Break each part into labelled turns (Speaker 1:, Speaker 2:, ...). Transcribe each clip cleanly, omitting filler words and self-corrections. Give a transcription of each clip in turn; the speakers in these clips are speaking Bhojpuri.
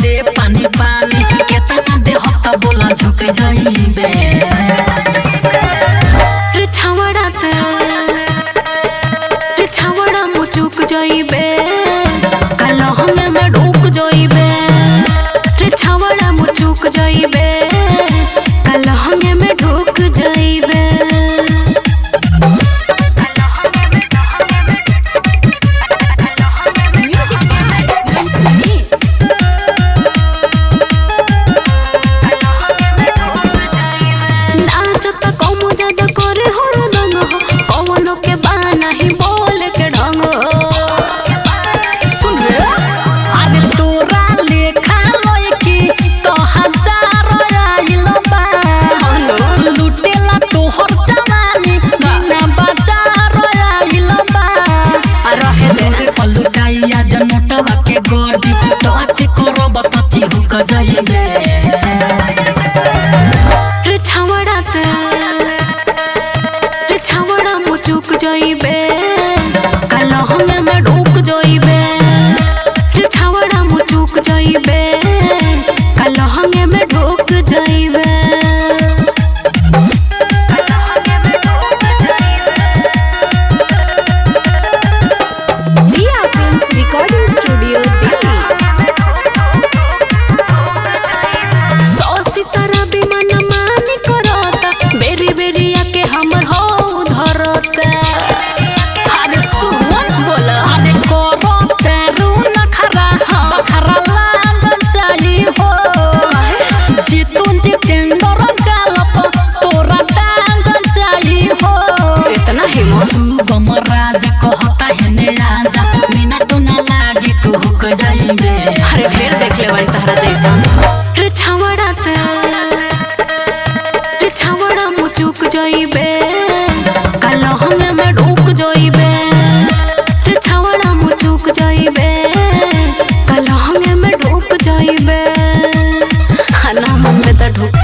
Speaker 1: दे पानी पानी केतना दे हत्ता बोला झुक जाइबे
Speaker 2: रे छावड़ा मुचुक जाइबे कल हमें में ढूक जाइबे रे छावड़ा मुचुक जाइबे कल हमें में ढूक जाइबे लुटाइया जनोटवा के गोदी टच करब तची हुक जाइबे रे छावड़ा मुचुक जाइबे कल हमें में ढूक जाइबे रे छावड़ा मुचुक जाइबे कल हमें में ढूक जाइबे
Speaker 1: राजा कहता है ने राजा मिनट ना लागे तू हुक जाइबे
Speaker 2: अरे ढेर देख ले बारी तहरा जैसा रे छावड़ा मुचुक जाइबे कल हमें में ढूक जाइबे रे छावड़ा मुचुक जाइबे कल हमें में ढूक जाइबे ना मन में तो ढूक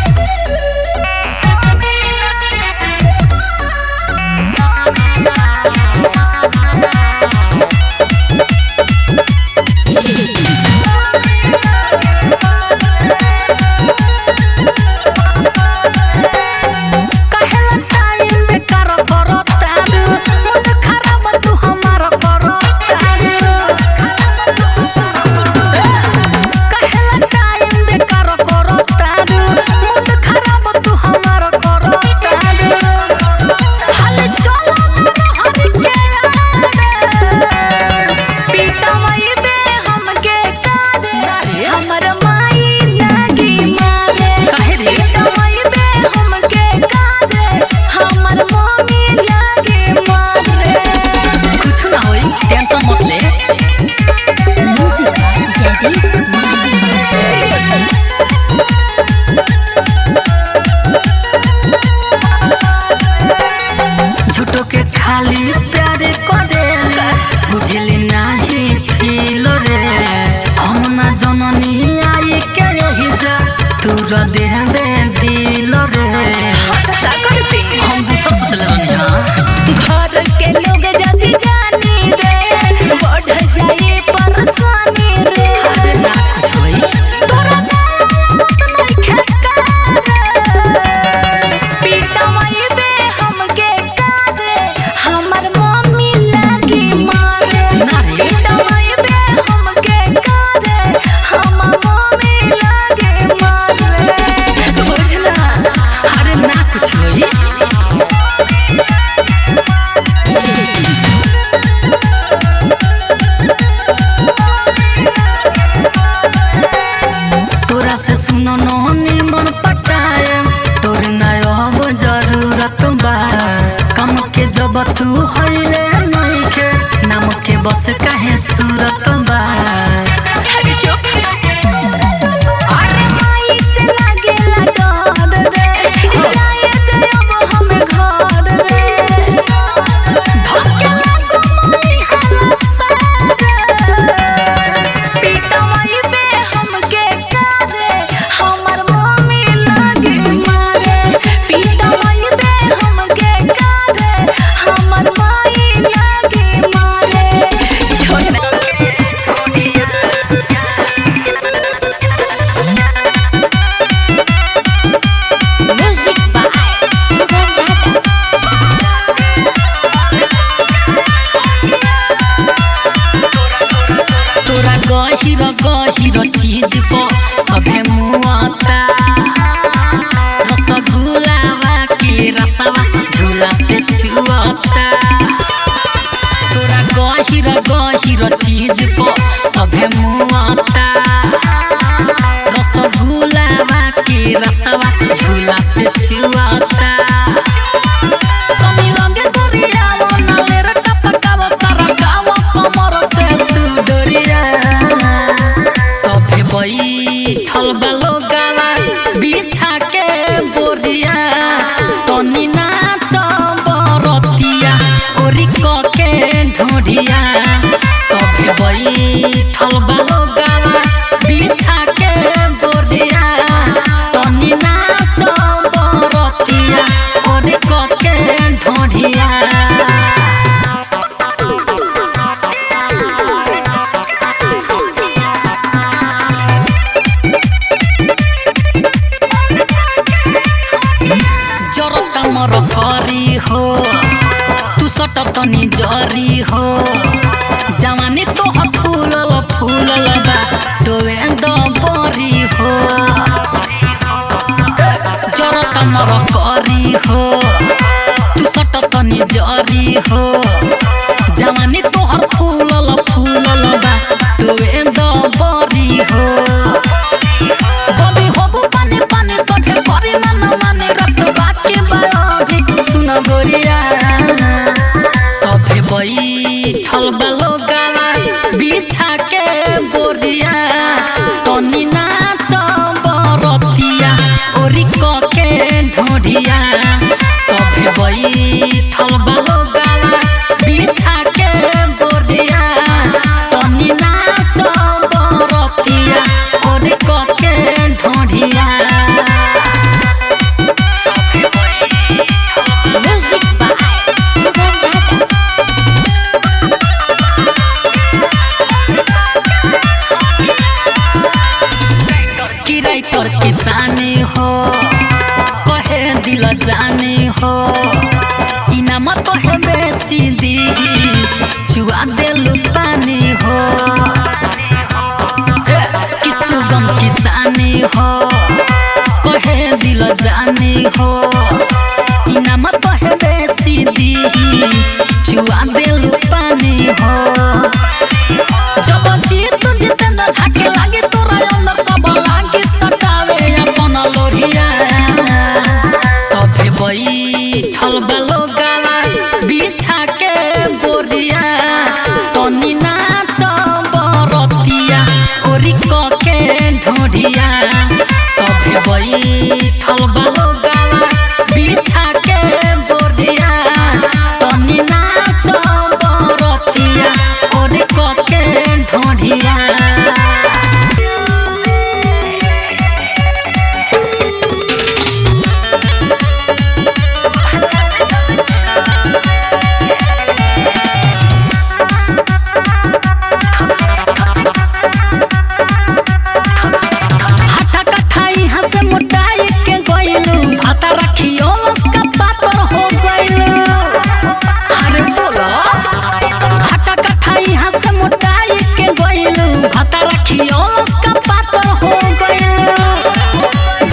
Speaker 1: झूठो के खाली प्यारे करेला बुझली नाही फील रे हम ना जननी आई के यही जा तूर दे दिल रे हम दूसरा सोच ले रही हां
Speaker 2: घर के लोग जल्दी जानी रे बढ़ जाए परेशानी रे
Speaker 1: अरे ना कुछ होई
Speaker 2: तोरा नहीं खेका पीटा मई बे हमके कादे हमर मम्मी लागी मारे
Speaker 1: ना रे
Speaker 2: पीटा मई बे हमके कादे हमर मम्मी लागी मारे बुझना
Speaker 1: अरे ना कुछ होई तोरा से सुनो नोनी मन पटाए तोर नयब जरूरत बा कम के जब तू होइले नहीं के नाम के बस काहे सूरत बा
Speaker 2: अरे चुप अरे माई से लागेला डर रे जाए दे अब हम घर रे धक्के लागो माई हलसा पीटा माई बे हमके कादे हमर मम्मी लागे मारे पीटा माई बे हमके कादे हमर माई लागे मारे छोड़
Speaker 1: गहिर चीज पर सभे मुआता रसगुल्लावा के रसवा झूला से छुआता तोरा गहिर चीज पर सभे मुआता रसगुल्लावा के रसवा झूला से छुआता कमी लगे दुरिया नाले रटा पकावा सारा गाँव कमर से तू डोरिया सभे बैठल बालो गावा बिछा के बोरिया तनी नाच बरतिया ओरी क के ढोढ़िया सभे बैठल बालो गावा बिछा के बोरिया तनी नाच बरतिया ओरी क के ढोढ़िया जरता मर करी हो तू सट तनी जरी हो जवानी तोहर फूलल बा डोवे दबरी हो जरता मर करी हो तू सट तनी जरी हो जवानी तोहर फूलल बा डोवे दबरी हो बबी होबू पानी पानी सखे करी मन माने रत बाकी बाबी सुन गोरिया सभे बैठल बालो गावा बिछा के बोरिया तनी नाच बरतिया ओरी क के ढोढ़िया सभे बैठल बालो गावा बिछा के बोरिया तनी नाच बरतिया ओरी क के ढोढ़िया
Speaker 2: म्यूजिक बाय सुगम राजा।
Speaker 1: की राइटर किसानी हो कहे दिल जानी हो इनाम तोहे बेसी दीही चुआ देलु पानी हो कि सुगम किसानी हो कहे दिल जानी हो इनाम तोहे बेसी दीही चुआ देलु पानी हो जब जीत जितेंद्र झाके लागे तोरा अंदर सब लागे सटावे अपन लोरिया सभे बैठल बालो गावा बिछा के बोरिया तनी नाच बरतिया ओरी क के ढोढ़िया सभे बैठल बालो गावा बिछा के बोरिया तनी नाच बरतिया ओरी क के ढोढ़िया हटा कठाई हंसे मोटाई के गइलू भाता रखियो लस्का पातर हो गइलू अरे बोलो हटा कठाई हंसे मोटाई के गइलू भाता रखियो लस्का पातर हो गइलू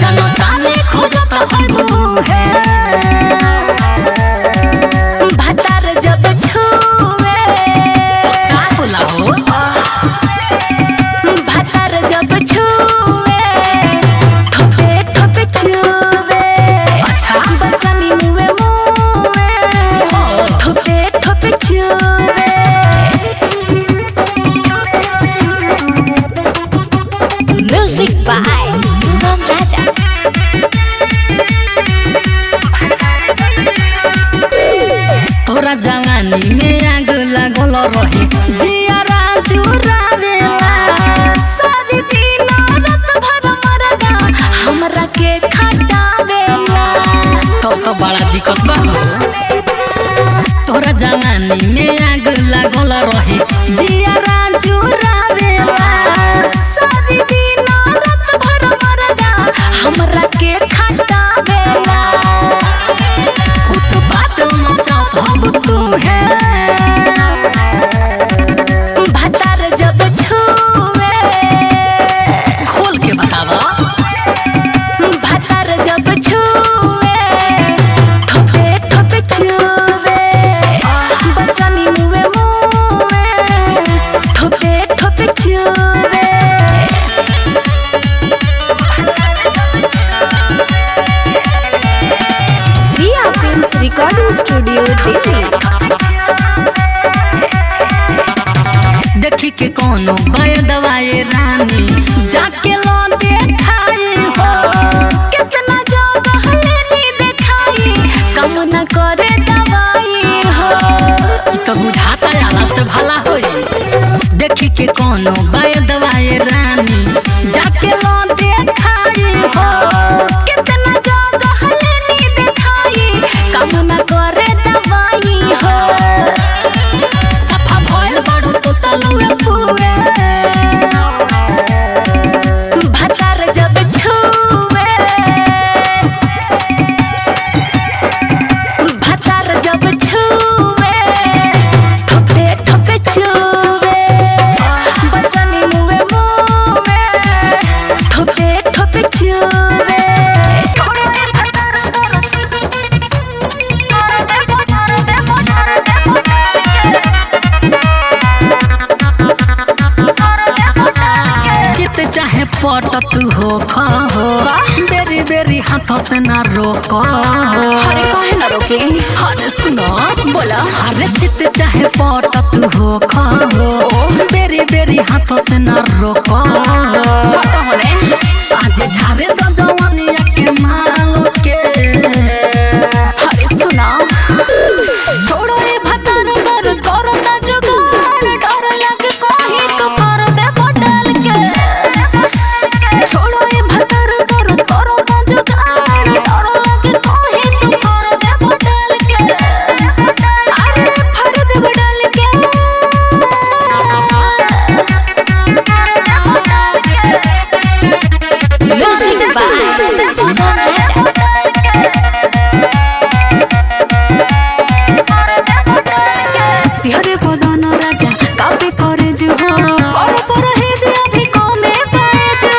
Speaker 1: जनता ने खोजत हबू है
Speaker 2: भतार जब छुए
Speaker 1: का होला हो
Speaker 2: भतार जब छुए ठोपे ठोपे छुए
Speaker 1: अच्छा
Speaker 2: बचनी मुए ठोपे ठोपे छुए म्यूजिक बाय सुगम राजा।
Speaker 1: तोरा जवानी में आग लागल रही जियारा जुरावेला
Speaker 2: सारी दिन रात भर मरदा हमरा के खटावेला
Speaker 1: तो बड़ा दिक्कत बा हो तोरा जवानी में आग लागल रही जियारा जुरावेला
Speaker 2: सारी दिन रात भर मरदा हमरा के खटावेला
Speaker 1: बात न चाहत हम तू है
Speaker 2: भतार जब छुए
Speaker 1: के कोनो दवाई रानी जाके लो देखाई हो
Speaker 2: कितना ज्यादा हलेनी देखाई कम न करे दवाई हो
Speaker 1: तो बुझाता आला से भला होई देखी के कोनो दवाई रानी जाके लो देखाई हो
Speaker 2: कितना ज्यादा हलेनी देखाई कम न करे दवाई हो
Speaker 1: सफा भइल बड़ू तो तलुए पुए
Speaker 2: भतार जब छुए भतार जब छुए ठोपे ठोपे छुए बचनी मुए मुए ठोपे ठोपे छुए
Speaker 1: चित चाहे पट तू हो खो बेरी बेरी हाथों से ना रोको
Speaker 2: अरे काहे ना रोके
Speaker 1: अरे सुनो
Speaker 2: बोला
Speaker 1: अरे चित चाहे पट तू हो खो बेरी बेरी हाथों से ना रोको
Speaker 2: पता होने
Speaker 1: आज झारे दो जवानिया के माल के
Speaker 2: अरे सुना छोड़ो ये भतार दर करो ना जुगाड़ डर लगे कहीं तो कर दे बदल के छोड़ो ये भतार दर करो ना जुगाड़ डर लगे कहीं तो कर दे बदल के अरे फड़ दे बदल के म्यूजिक बाय सोनम राजा सिहरे बदन राजा कापे करे जो हो कर पर है जे अभी कमे पाए जो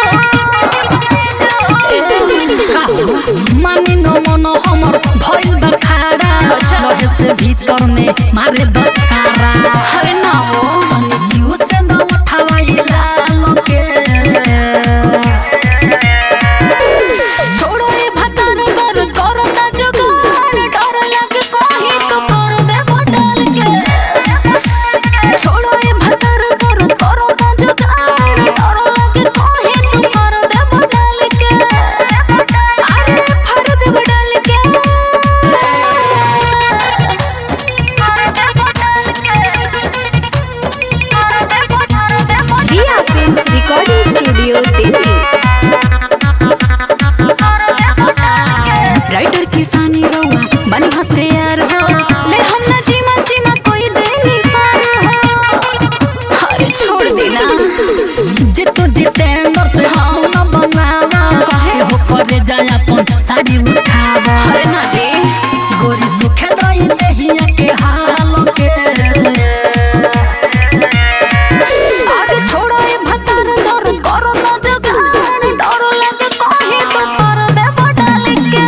Speaker 1: मानी न मन हमर भइल बखाड़ा लहे से भीतर में मारे दछाड़ा
Speaker 2: अरे ना हो
Speaker 1: तनी क्यों से न उठावाई लाल के
Speaker 2: छोड़ो ये भतार दर करो ना जुगाड़ डर लगे कहीं तो कर दे बदल के छोड़ो ये भतार दर करो ना जुगाड़ डर लगे कहीं तो कर दे बदल के अरे फड़ दे बदल के दिया films recording studio Delhi writer किसानी रहुआ बनी हथियार हो ले हम ना जीमा सीमा कोई दे नहीं पार हो अरे छोड़ देना
Speaker 1: जितु जितेंद्र से हम न बनावा कहे हो करे जाय अपन साड़ी उठावा
Speaker 2: अरे ना जी
Speaker 1: गोरी सुखे दई देहिया के हाल के
Speaker 2: अरे छोड़ो ये भतार दर करो ना जुगाड़ डर लगे कहीं तो कर दे बदल के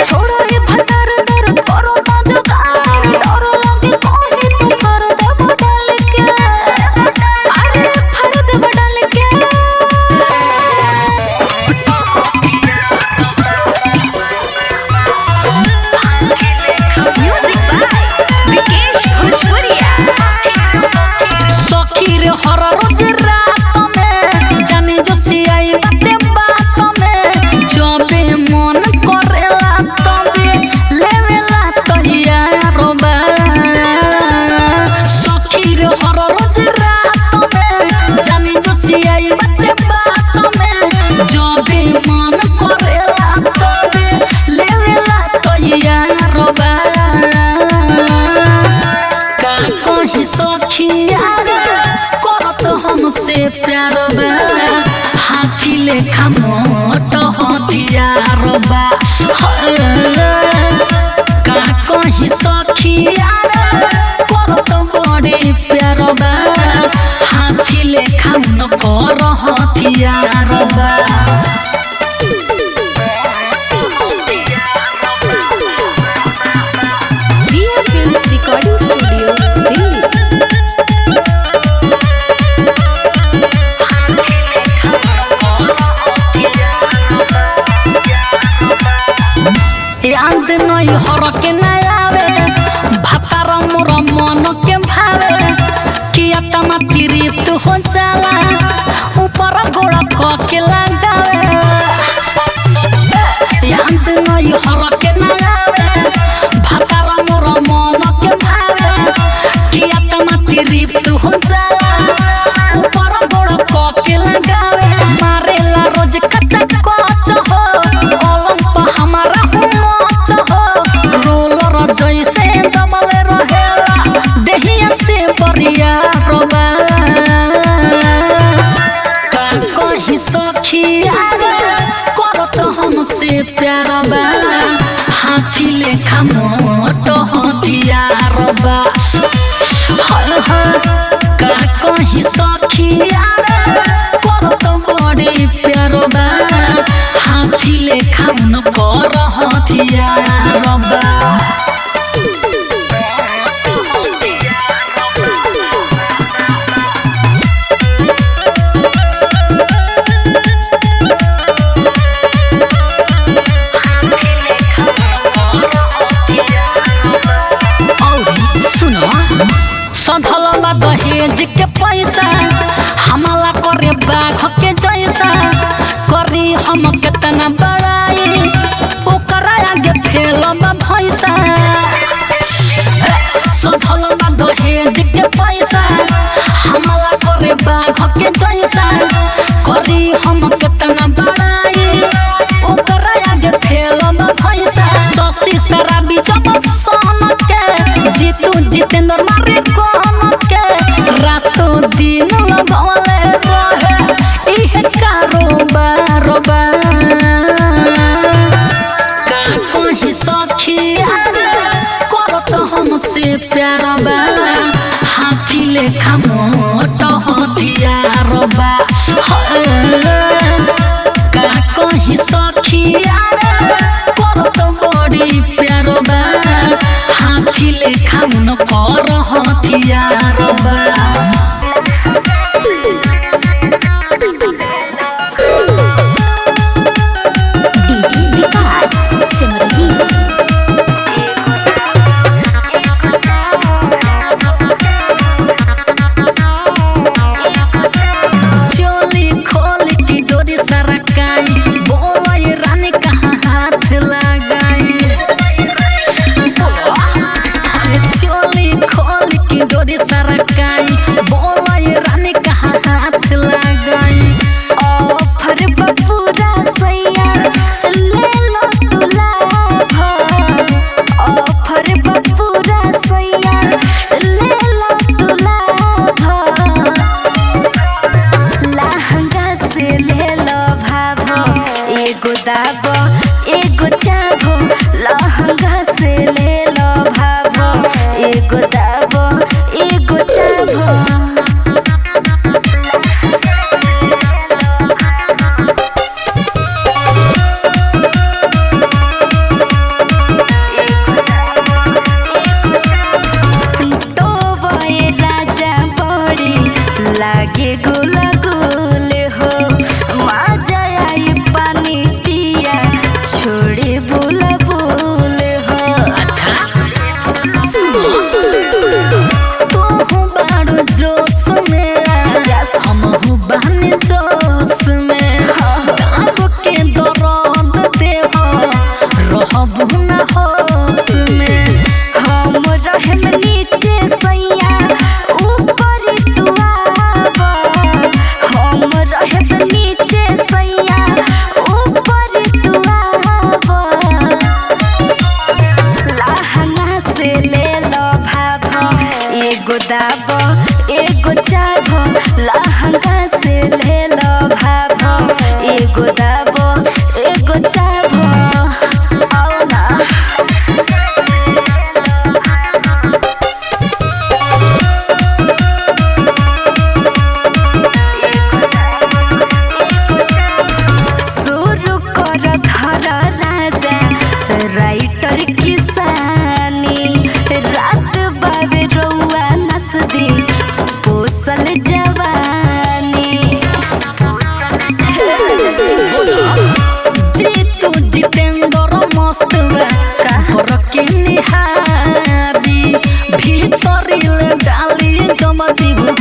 Speaker 2: छोड़ो ये भतार दर करो ना जुगाड़ डर लगे कहीं तो कर दे बदल के अरे फड़ दे बदल के म्यूजिक बाय विकेश भोजपुरिया
Speaker 1: सखी रे हर रोज रात में जाने जो सियाई बाते बात में जबे मन करेला तबे लेवेला तहिया रोबा सखी रे हर रोज रात में जाने जो सियाई बाते बात में जबे मन करेला तबे लेवेला तहिया रोबा का कहीं सखिया करत हमसे प्यार बा हाथी लेखा मोट हथियार बा का कहीं सखिया करत बड़े प्यार बा हाथी लेखा न कर हथियार बा
Speaker 2: दिया फिल्म्स रिकॉर्डिंग स्टूडियो दिल्ली
Speaker 1: याद नहीं हर के न आवे भातार मोर मन के भावे किया हर के ना आवे भातारा मोर मन के भावे कि आत्मा तृप्त हो जाला ऊपर गोड़ क के लगावे मारेला रोज कच्चा कच हो अलम पर हमारा मच हो रोलर जैसे दबले रहेला देहिया से बरिया रोबा का कही सखिया करत हमसे प्यार बा हाथी लेखा मोट हथियार बा का कही सखिया करत बड़ी प्यार बा हाथी लेखा न कर हथियार बा सधलवा दहेज के पैसा हमला करे बाघ के जैसा करी हम कितना बड़ाई ओकरा आगे फेलबा भैसा सधलवा दहेज के पैसा हमला करे बाघ के जैसा करी हम कितना बड़ाई ओकरा आगे फेलबा भैसा ससी शराबी जब सन के जीतू जितेंद्र मारे कोन के रातों दिन लगले रहे इह कारोबार बा का कही सखिया करत हमसे प्यार बा हाथी लेखा मोट हथियार बा का कही सखिया करत बड़ी प्यार बा हाथी लेखा न कर हथियार बा
Speaker 2: डीजे विकास सिमरही
Speaker 1: चोली खोल की डोरी सरकाई बोले रानी कहाँ हाथ लगाई चोली खोल की डोरी सरकाई बोले रानी कहाँ हाथ लगाई
Speaker 2: ऑफर बपूरा सैया ले लो दुलाभ ऑफर बपूरा सैया ले लो दुलाभ लहंगा से ले लो भाभो एगो दाबो एगो चाभो लहंगा से ले लो भाभो एगो दाबो एगो चाभो तो बोए राजा बड़ी लागे गोला गोल हो मजा आई पानी पिया छोड़े बोला बोल हो
Speaker 1: अच्छा तू बारू जोश में हमहू बहन जोश में दाब के दर्द दे रहबू न होश में
Speaker 2: हम रहम नीचे सैया ऊपर तू आब हम रहम नीचे सैया ऊपर तू आब लहंगा से ले लो भाभो एगो दाबो एगो चाभो लहंगा से ले लो भाभो एगो दाबो एगो चाभो आओ ना शुरू कर धर राजा राइटर किसानी रात बाबे रउआ नस दी पोसल जवानी
Speaker 1: जीतू जितेंद्र मस्त घर के निहारी भीतरिल डाली जमजीबू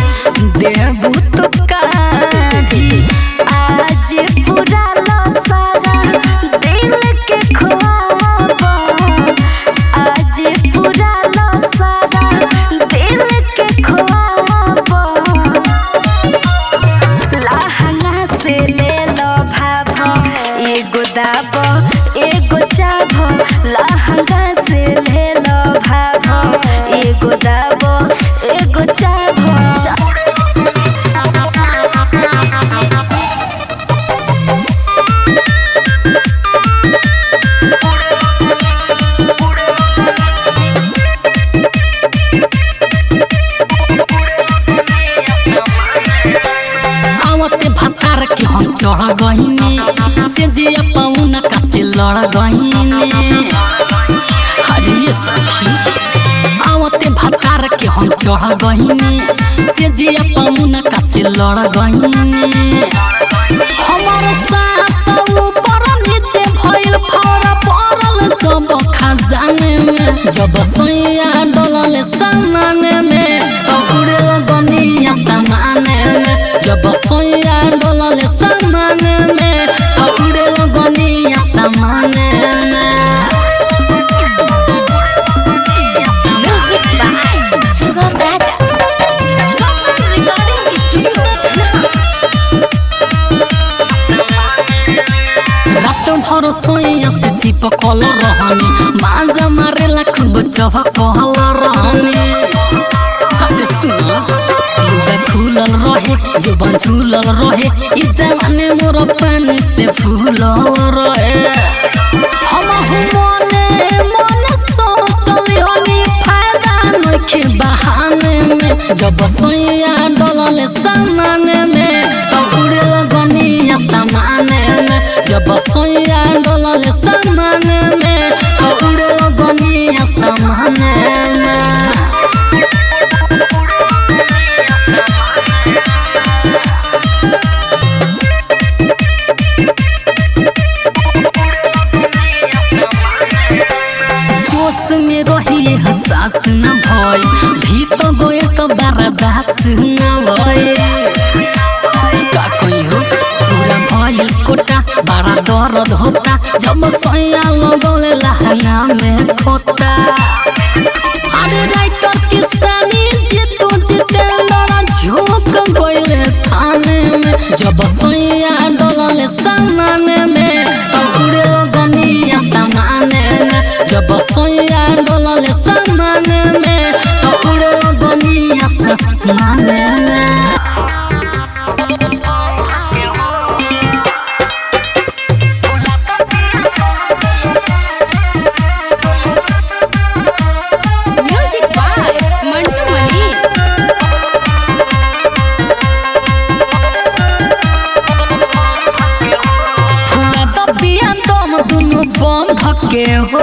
Speaker 1: देबू तो काढ़ी
Speaker 2: आज पूरा लो सारा दिल के खुआ
Speaker 1: गहिनी से जिया पाउन कसे लड़ गहिनी हरिये सखी आवते भतार के हम चढ़ गहिनी से जिया पाउन कसे लड़ गहिनी हमार सास ऊपर नीचे भइल फरा पड़ल जब खजाने में जब सैया डलल सामान में तो उड़े लगनिया सामाने में जब सैया डलल सामान में तो उड़े लगनिया सामाने में
Speaker 2: music by Sugam Raja recording studio
Speaker 1: रात भर सोया से चिपकल रहनी माजा मारेला खूब चहकल रहनी अरे सुन लुगा खुलल रहे जुबान झूलल रहे ई जवानी मोर पानी से फूलल रहे हम मने मने सोचली होनी फायदा नखे बहाने में जब सैया डलल सामान में तो उड़े लगनिया सामाने में जब सैया डलल सामान में तो उड़े लगनिया सामाने में जोश में रहिए हसास न भय भीतर गए तो बर्दाश्त न भय का कोई हो पूरा भइल कोटा बड़ा दर्द होता जब सैया लगौले लहंगा में खोता अरे राइटर किसानी जीतू जितेंद्र झोंक गइले थाने में जब सैया डलल सामान में तो उड़े लगनिया सामाने में जब सैया डलल सामान में तो उड़े लगनिया सामाने में
Speaker 2: म्यूजिक बाय मंटू मनी
Speaker 1: फूला दबिया तुम दुनु बम धके हो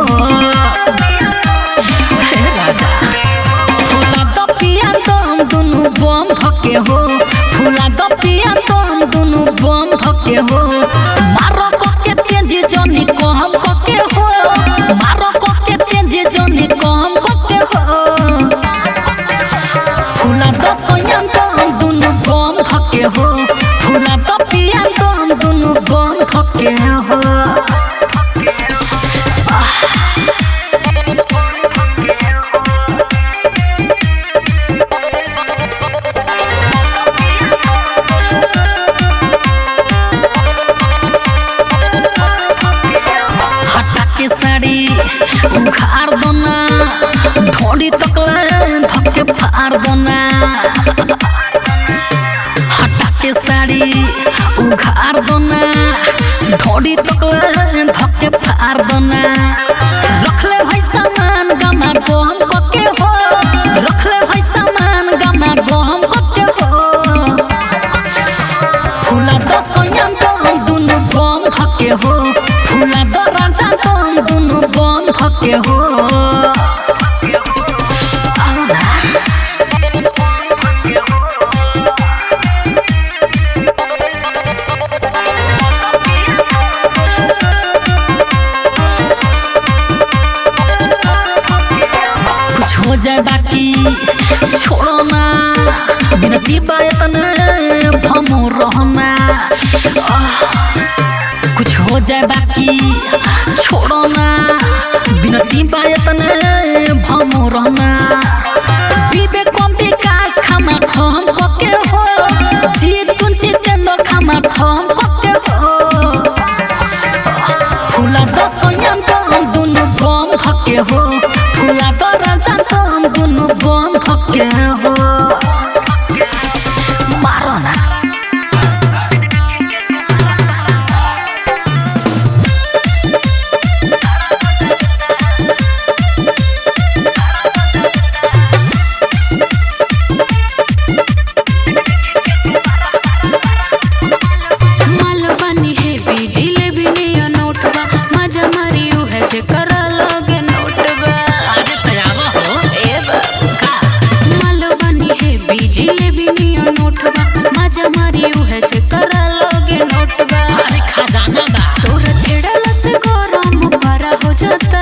Speaker 1: हे राजा फूला दबिया तुम दुनु बम धके हो फूला दबिया तुम दुनु बम धके हो मारो के तेजी जनी कहम के हो मारो के तेजी जनी कहम के हो फूला दसया तुम दुनु बम धके हो फूला दबिया तुम दुनु बम धके हो हटा के साड़ी उखाड़ दोना ढोड़ी तकले धक्के फाड़ दोना हटा के साड़ी उखाड़ दोना ढोड़ी तकले धक्के फाड़ दोना रखले भाई सामान गमा गम के हो रखले भाई सामान गमा गम के हो फूला दसया तुम दुनु बम धके हो फूला दराजा तुम दुनु बम धके हो आओ ना कुछ हो जाए बाकी छोड़ो ना बिनती बायतन भमो रहना कुछ हो जाए बाकी छोड़ो ना बिनती बायतन भमो रहना विवेक विकास खामा खम के हो जीत कुंची चंदर खामा खम के हो फूला दसया तुम दुनु बम धके हो फूला दराजा तुम दुनु बम धके हो मारो ना
Speaker 2: मालवनी देखी जिलेबी नियो नोटबा मजा मारी उहे जे करा लोगे नोटबा
Speaker 1: अरे खजाना बा
Speaker 2: तोरा छेड़ला से गरम पारा हो जाता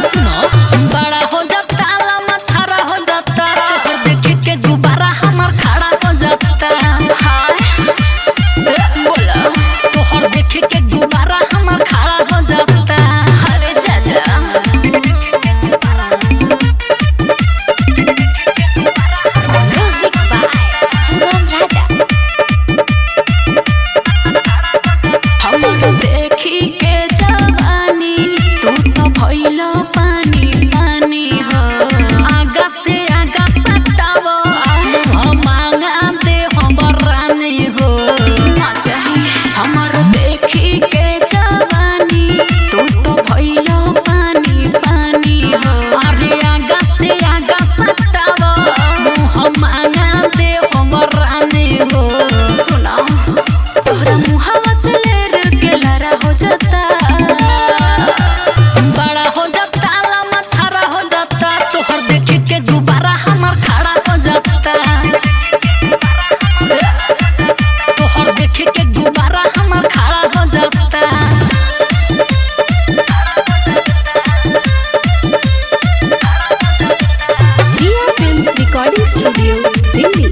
Speaker 1: सुनो बड़ा हो जाता लम्बा छारा हो जाता तोहर देखे के गुब्बारा हमार खड़ा हो जाता
Speaker 2: हाय बोला
Speaker 1: तोहर देखे के गुब्बारा हमार खड़ा हो जाता
Speaker 2: अरे चाचा म्यूजिक बाय सुगम राजा हमर देखी के जवानी तू तो भइलो पानी पानी हो
Speaker 1: आगा से आगा सटावो हम मांगा दे हमर रानी हो
Speaker 2: हमर देखी के जवानी तू तो भइलो पानी पानी हो
Speaker 1: अरे आगा से आगा सटावो हम मांगा दे हमर रानी हो
Speaker 2: सुना तोहरा मुहावा से लेर के लरा हो जाता
Speaker 1: बड़ा हो जाता लम्बा छारा हो जाता तोहर देखे के गुब्बारा हमार खड़ा हो जाता तोहर देखे के गुब्बारा हमार खड़ा हो जाता
Speaker 2: Riya films recording studio Delhi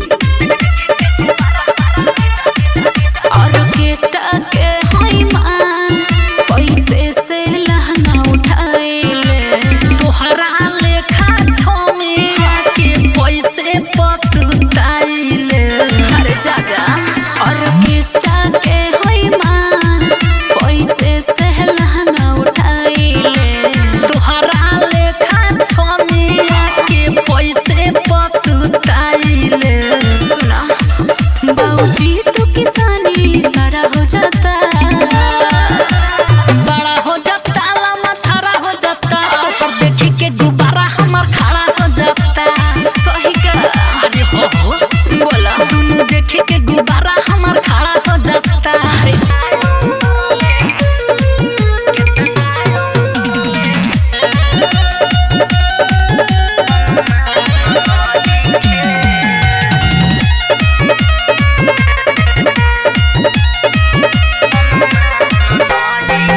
Speaker 2: orchestra के होई मान पैसे से लहंगा उठाइले
Speaker 1: तोहरा लेखा छमी के पैसे पसुताइले
Speaker 2: अरे चाचा ऑर्केस्ट्रा के होई मान पैसे से लहंगा उठाइले
Speaker 1: तोहरा लेखा छमी के पैसे पसुताइले
Speaker 2: सुना बाबूजी तू किसानी सारा हो जाता
Speaker 1: बड़ा हो जाता लम्बा छारा हो जाता तोहर देखे के गुब्बारा हमार खड़ा हो जाता
Speaker 2: सही का
Speaker 1: अरे हो
Speaker 2: बोला
Speaker 1: दुनू देखे के गुब्बारा हमार खड़ा हो जाता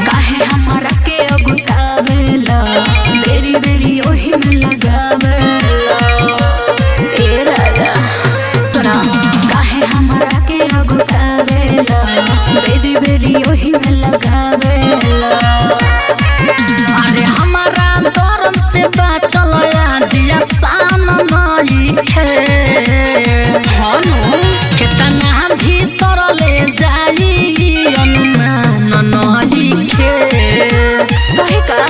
Speaker 2: काहे हमरा के अगुतावेला बेरी बेरी ओही में लगावेला ए राजा सुना काहे हमरा के अगुतावेला बेरी बेरी ओही में लगावेला
Speaker 1: अरे हमारा दरद से बाचल दिया शान नहीं है
Speaker 2: हनु
Speaker 1: कितना भीतर ले जाई अनुमान नहीं है
Speaker 2: सही का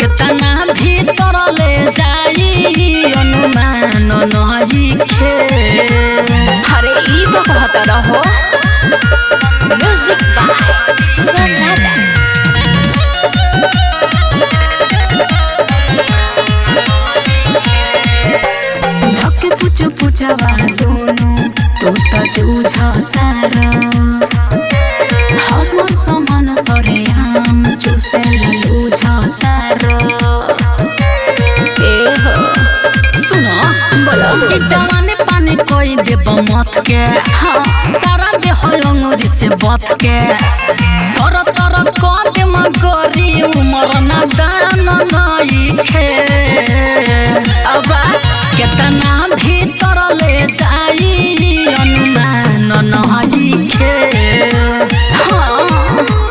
Speaker 1: कितना भीतर ले जाई अनुमान नहीं है
Speaker 2: अरे ई तो कहता रहो म्यूजिक बाय सुगम राजा धक्के पूछो पूछवा दोनों तू तो जूझता हमर समान सरे हम चूसे लूझता ए हो
Speaker 1: सुनो
Speaker 2: बोलो
Speaker 1: ई जवानी पानी कोई देब मत के
Speaker 2: हाँ
Speaker 1: सारा देह अंगूरी से बत के तर तर कद मगरी उमर ना दान नहीं खे
Speaker 2: अब
Speaker 1: कितना भीतर ले जाई अनुमान नहीं खे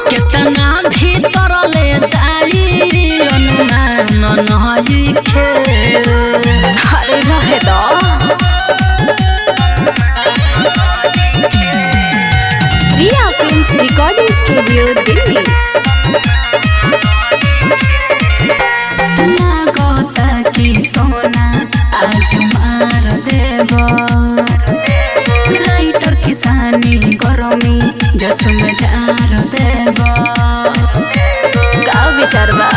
Speaker 1: कितना भीतर ले जाई अनुमान नहीं खे
Speaker 2: अरे रहे दो रिया फिल्म्स रिकॉर्डिंग स्टूडियो दिल्ली लागता कि सोना आज मार देव राइटर किसानी गरमी जस में जार देव का विचार बा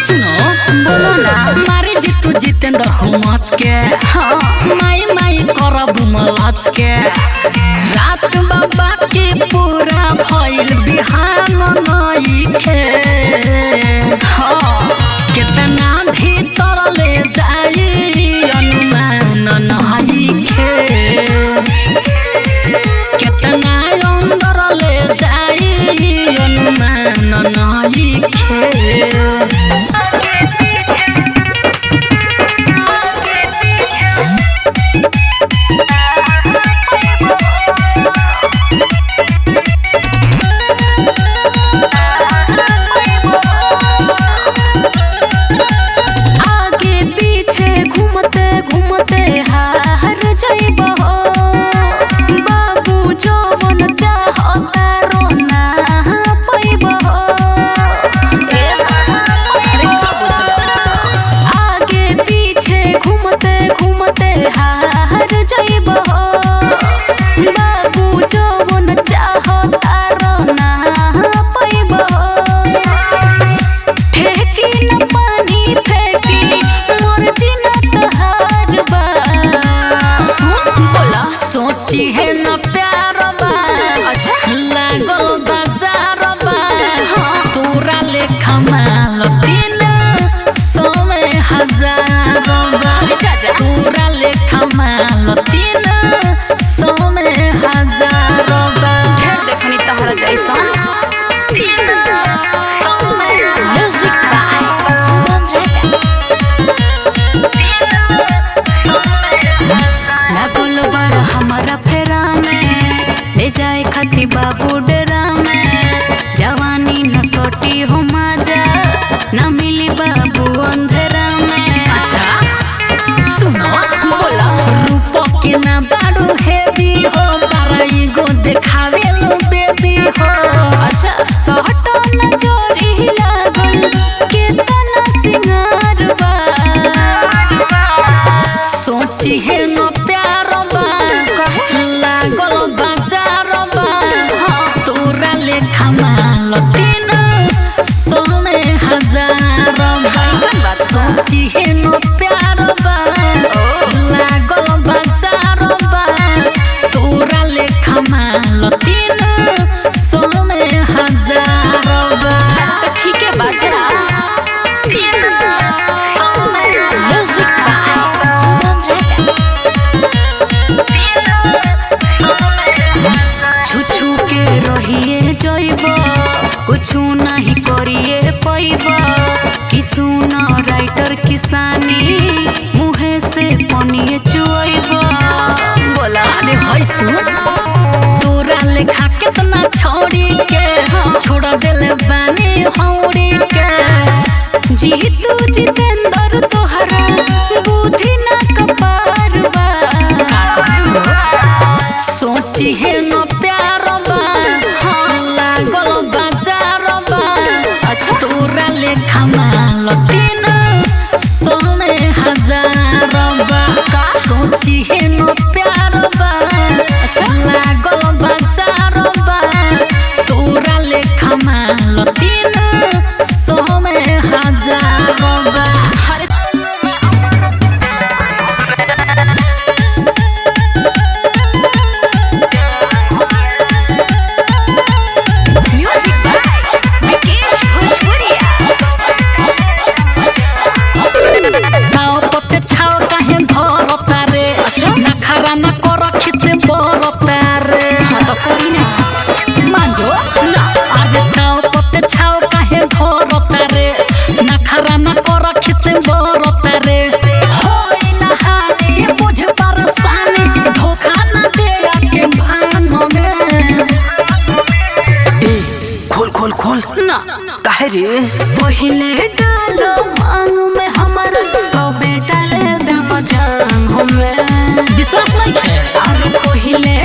Speaker 1: सुनो
Speaker 2: बोलो ना
Speaker 1: मारे जीतू जितेंद्र हो मच के
Speaker 2: हाँ
Speaker 1: माई माई करब मलच के रात बाबा के पूरा भइल बिहान नहीं खे
Speaker 2: हाँ
Speaker 1: कितना भीतर ले जाई अनुमान नहीं
Speaker 2: बाबू डेरा में जवानी न सोटी हो मजा न मिली बाबू अंधेरा में।
Speaker 1: अच्छा सुनो
Speaker 2: बोला
Speaker 1: रूप के ना बारू हेवी हो पाराई गो देखावे लो बेबी हो।
Speaker 2: अच्छा सहटो न चोरी लागल केतना सिंगार बा
Speaker 1: सोची है न प्यार बा लागल बाजार बा तोरा लेखा माल 300 में 1000 बा। सोची है न प्यार बा लागल बाजार बा तोरा लेखा माल 300 में 1000 बा।
Speaker 2: तो ठीक है बाजा म्यूजिक बाय सुगम राजा। छुछु के रहिए जइब कुछु नहीं करिए पैब कि सुन राइटर किसानी मुहे से पनिए चुइब।
Speaker 1: बोला अरे होई सुन तोरा लेखा कितना छोड़ी के छोड़ देले बानी हौड़ी के।
Speaker 2: जीतू जितेंद्र तोहरा बुद्धि ना कपार बा
Speaker 1: सोची है न प्यार बा लागल बाजार बा।
Speaker 2: अच्छा
Speaker 1: तोरा लेखा माल 300 में 1000 बा। सोची है न प्यार बा लागल बाजार बा तोरा लेखा माल 300 में 1000 बा।
Speaker 2: म्यूजिक बाय विकेश भोजपुरिया।
Speaker 1: ताओ पते छाओ काहे धरता रे नखरा न करखि से बरता रे।
Speaker 2: तो करी ना
Speaker 1: मांजो ना अरे ताओ पते छाओ काहे धरता रे नखरा न करखि से बरता रे। होई ना हानि बुझ परेशानी धोखा न दे के भान में।
Speaker 3: खोल खोल खोल
Speaker 2: ना
Speaker 3: काहे रे?
Speaker 2: पहिले डालो मांग में हमारा तबे डाले दे जांग में।
Speaker 1: विश्वास नहीं है
Speaker 2: और पहिले